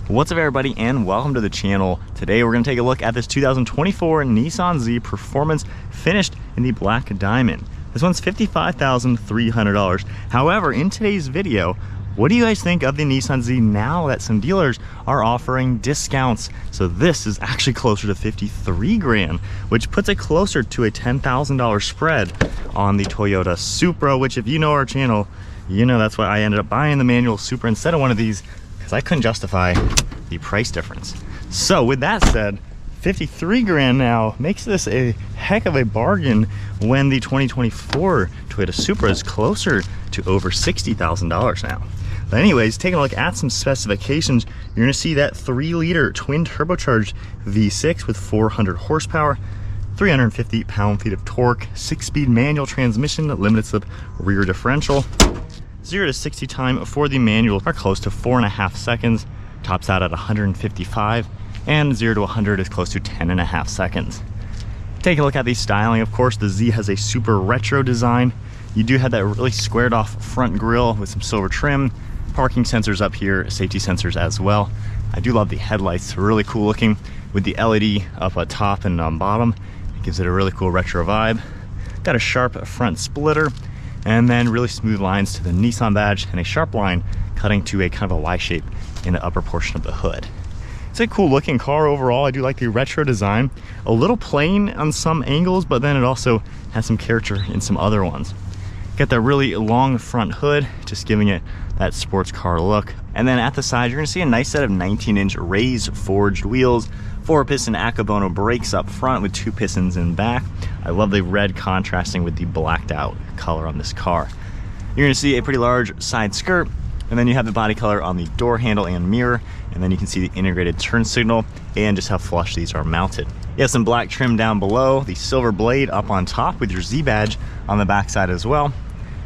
What's up everybody and welcome to the channel. Today we're going to take a look at this 2024 Nissan Z Performance finished in the black diamond. This one's $55,300. However, in today's video, what do you guys think of the Nissan Z now that some dealers are offering discounts? So this is actually closer to 53 grand, which puts it closer to a $10,000 spread on the Toyota Supra, which if you know our channel, you know that's why I ended up buying the manual Supra instead of one of these, because I couldn't justify the price difference. So with that said, 53 grand now makes this a heck of a bargain when the 2024 Toyota Supra is closer to over $60,000 now. But anyways, taking a look at some specifications, you're gonna see that 3-liter twin turbocharged V6 with 400 horsepower, 350 pound-feet of torque, 6-speed manual transmission, limited slip rear differential. 0 to 60 time for the manual are close to 4.5 seconds, tops out at 155, and 0 to 100 is close to 10.5 seconds. Take a look at the styling. Of course, the Z has a super retro design. You do have that really squared off front grille with some silver trim, parking sensors up here, safety sensors as well. I do love the headlights, really cool looking with the LED up at top and on bottom. It gives it a really cool retro vibe. Got a sharp front splitter, and then really smooth lines to the Nissan badge and a sharp line cutting to a kind of a Y shape in the upper portion of the hood. It's a cool looking car overall. I do like the retro design. A little plain on some angles, but then it also has some character in some other ones. Got that really long front hood, just giving it that sports car look. And then at the side, you're gonna see a nice set of 19-inch raised forged wheels, 4-piston Akebono brakes up front with 2 pistons in back. I love the red contrasting with the blacked out color on this car. You're gonna see a pretty large side skirt, and then you have the body color on the door handle and mirror, and then you can see the integrated turn signal and just how flush these are mounted. You have some black trim down below, the silver blade up on top with your Z badge on the back side as well.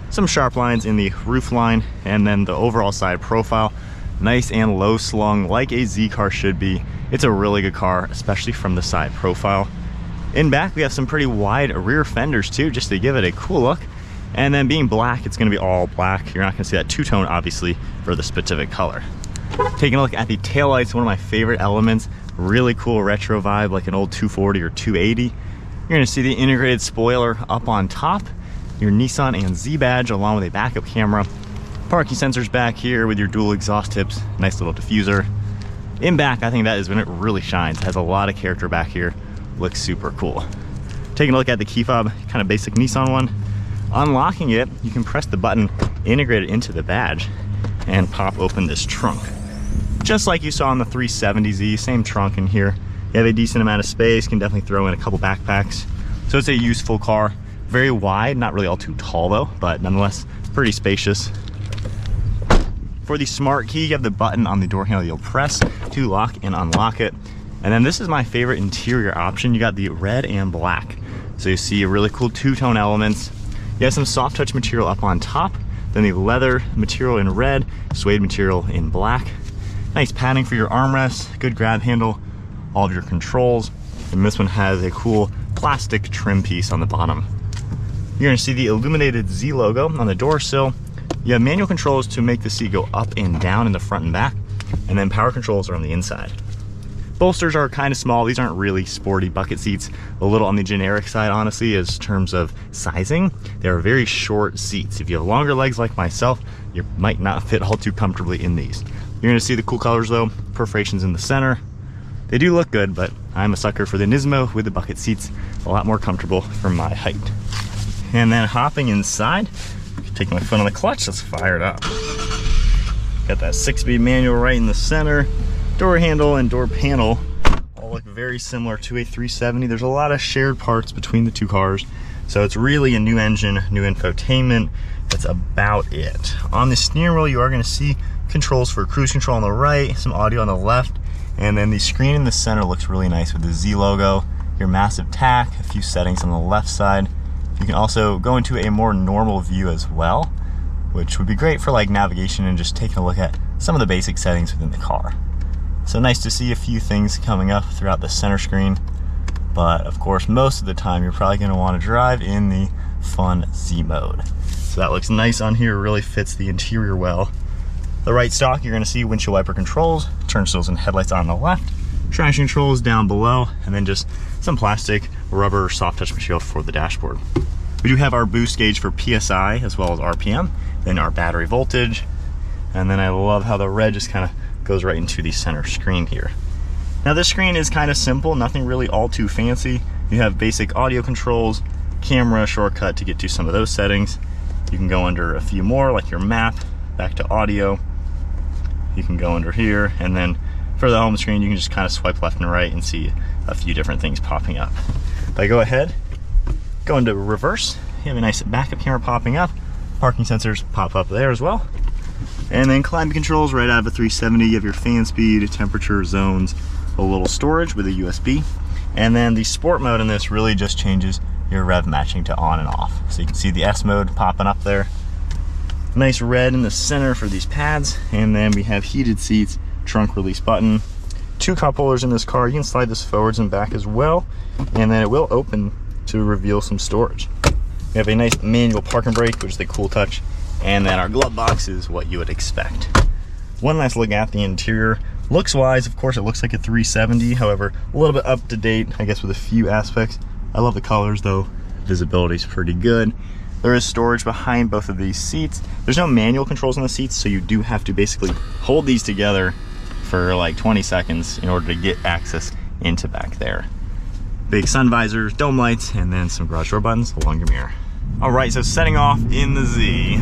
Some sharp lines in the roof line, and then the overall side profile, nice and low slung like a Z car should be. It's a really good car, especially from the side profile. In back, we have some pretty wide rear fenders too, just to give it a cool look. And then being black, it's gonna be all black. You're not gonna see that two-tone, obviously, for the specific color. Taking a look at the taillights, one of my favorite elements, really cool retro vibe, like an old 240 or 280. You're gonna see the integrated spoiler up on top, your Nissan and Z badge, along with a backup camera. Parking sensors back here with your dual exhaust tips, nice little diffuser. In back, I think that is when it really shines. It has a lot of character back here, looks super cool. Taking a look at the key fob, kind of basic Nissan one. Unlocking it, you can press the button integrated into the badge and pop open this trunk. Just like you saw on the 370Z, same trunk in here. You have a decent amount of space, can definitely throw in a couple backpacks. So it's a useful car. Very wide, not really all too tall though, but nonetheless, pretty spacious. For the smart key, you have the button on the door handle you'll press to lock and unlock it. And then this is my favorite interior option. You got the red and black. So you see a really cool two-tone elements. You have some soft touch material up on top, then the leather material in red, suede material in black. Nice padding for your armrests, good grab handle, all of your controls. And this one has a cool plastic trim piece on the bottom. You're gonna see the illuminated Z logo on the door sill. You have manual controls to make the seat go up and down in the front and back, and then power controls are on the inside. Bolsters are kind of small. These aren't really sporty bucket seats. A little on the generic side, honestly, as terms of sizing. They're very short seats. If you have longer legs like myself, you might not fit all too comfortably in these. You're gonna see the cool colors though, perforations in the center. They do look good, but I'm a sucker for the Nismo with the bucket seats. A lot more comfortable for my height. And then hopping inside, take my foot on the clutch, let's fire it up. Got that 6-speed manual right in the center. Door handle and door panel all look very similar to a 370. There's a lot of shared parts between the two cars. So it's really a new engine, new infotainment. That's about it. On the steering wheel, you are gonna see controls for cruise control on the right, some audio on the left, and then the screen in the center looks really nice with the Z logo, your massive tack, a few settings on the left side. You can also go into a more normal view as well, which would be great for like navigation and just taking a look at some of the basic settings within the car. So nice to see a few things coming up throughout the center screen, but of course most of the time you're probably going to want to drive in the fun Z mode. So that looks nice on here, really fits the interior well. The right stalk, you're gonna see windshield wiper controls, turn signals and headlights on the left, traction controls down below, and then just some plastic, rubber, soft touch material for the dashboard. We do have our boost gauge for PSI as well as RPM, then our battery voltage, and then I love how the red just kind of goes right into the center screen here. Now this screen is kind of simple, nothing really all too fancy. You have basic audio controls, camera shortcut to get to some of those settings. You can go under a few more, like your map, back to audio. You can go under here, and then for the home screen, you can just kind of swipe left and right and see a few different things popping up. If I go ahead, go into reverse, you have a nice backup camera popping up. Parking sensors pop up there as well. And then climate controls right out of a 370. You have your fan speed, temperature, zones, a little storage with a USB. And then the sport mode in this really just changes your rev matching to on and off. So you can see the S mode popping up there. Nice red in the center for these pads. And then we have heated seats, trunk release button, 2 cup holders in this car. You can slide this forwards and back as well. And then it will open to reveal some storage. We have a nice manual parking brake, which is the cool touch. And then our glove box is what you would expect. One last look at the interior. Looks wise, of course, it looks like a 370. However, a little bit up to date, I guess, with a few aspects. I love the colors though. Visibility is pretty good. There is storage behind both of these seats. There's no manual controls on the seats, so you do have to basically hold these together for like 20 seconds in order to get access into back there. Big sun visors, dome lights, and then some garage door buttons along your mirror. All right, so setting off in the Z.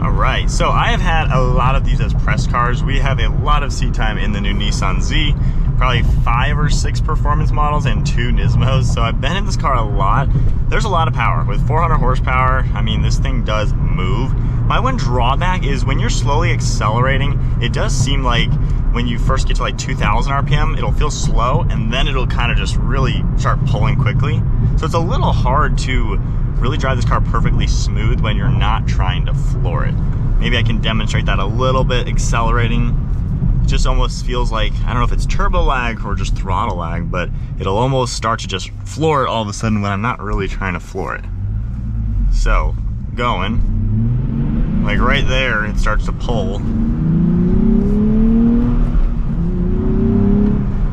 All right, so I have had a lot of these as press cars. We have a lot of seat time in the new Nissan Z, probably 5 or 6 performance models and 2 Nismos. So I've been in this car a lot. There's a lot of power. With 400 horsepower, I mean, this thing does move. My one drawback is when you're slowly accelerating, it does seem like when you first get to like 2,000 RPM, it'll feel slow, and then it'll kind of just really start pulling quickly. So it's a little hard to really drive this car perfectly smooth when you're not trying to floor it. Maybe I can demonstrate that a little bit accelerating. It just almost feels like, I don't know if it's turbo lag or just throttle lag, but it'll almost start to just floor it all of a sudden when I'm not really trying to floor it. So, going, like right there, it starts to pull.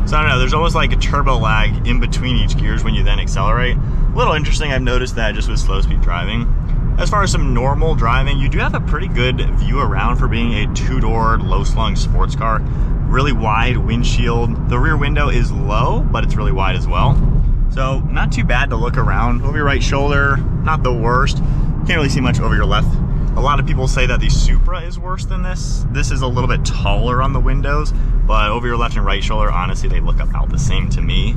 So I don't know, there's almost like a turbo lag in between each gears when you then accelerate. A little interesting, I've noticed that just with slow speed driving. As far as some normal driving, you do have a pretty good view around for being a 2-door, low-slung sports car. Really wide windshield. The rear window is low, but it's really wide as well. So not too bad to look around. Over your right shoulder, not the worst. Can't really see much over your left. A lot of people say that the Supra is worse than this. This is a little bit taller on the windows, but over your left and right shoulder, honestly, they look about the same to me.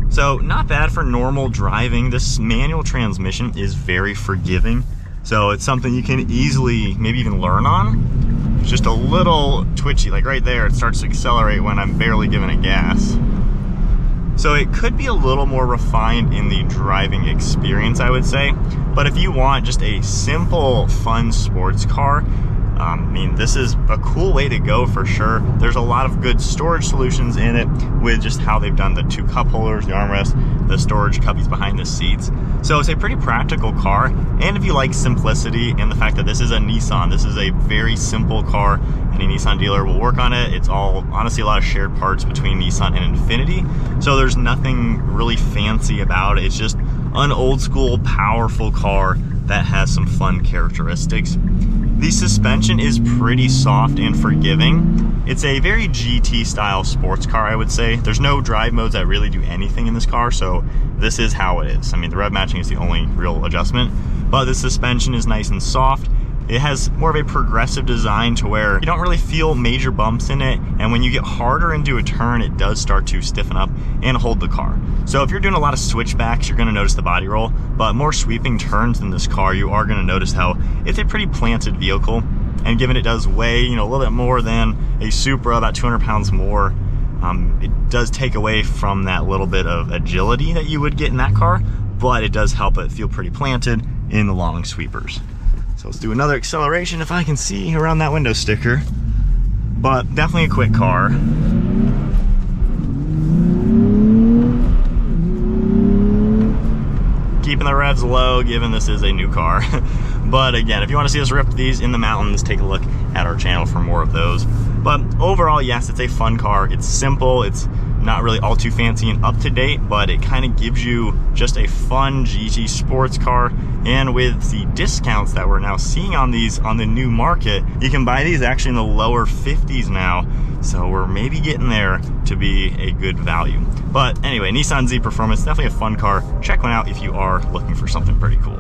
So not bad for normal driving. This manual transmission is very forgiving. So it's something you can easily, maybe even learn on. It's just a little twitchy, like right there, it starts to accelerate when I'm barely giving it gas. So it could be a little more refined in the driving experience, I would say. But if you want just a simple, fun sports car, I mean, this is a cool way to go for sure. There's a lot of good storage solutions in it with just how they've done the 2 cup holders, the armrest, the storage cubbies behind the seats. So it's a pretty practical car. And if you like simplicity and the fact that this is a Nissan, this is a very simple car, any Nissan dealer will work on it. It's all, honestly, a lot of shared parts between Nissan and Infiniti. So there's nothing really fancy about it. It's just an old school, powerful car that has some fun characteristics. The suspension is pretty soft and forgiving. It's a very GT style sports car, I would say. There's no drive modes that really do anything in this car, so this is how it is. I mean, the rev matching is the only real adjustment, but the suspension is nice and soft. It has more of a progressive design to where you don't really feel major bumps in it, and when you get harder into a turn, it does start to stiffen up and hold the car. So if you're doing a lot of switchbacks, you're gonna notice the body roll, but more sweeping turns in this car, you are gonna notice how it's a pretty planted vehicle, and given it does weigh, a little bit more than a Supra, about 200 pounds more, it does take away from that little bit of agility that you would get in that car, but it does help it feel pretty planted in the long sweepers. So let's do another acceleration if I can see around that window sticker. But definitely a quick car. keeping the revs low given this is a new car. But again, if you want to see us rip these in the mountains, take a look at our channel for more of those. But overall, yes, it's a fun car. It's simple, it's not really all too fancy and up to date, but it kind of gives you just a fun GT sports car. And with the discounts that we're now seeing on these on the new market, you can buy these actually in the lower 50s now. So we're maybe getting there to be a good value. But anyway, Nissan Z Performance, definitely a fun car. Check one out if you are looking for something pretty cool.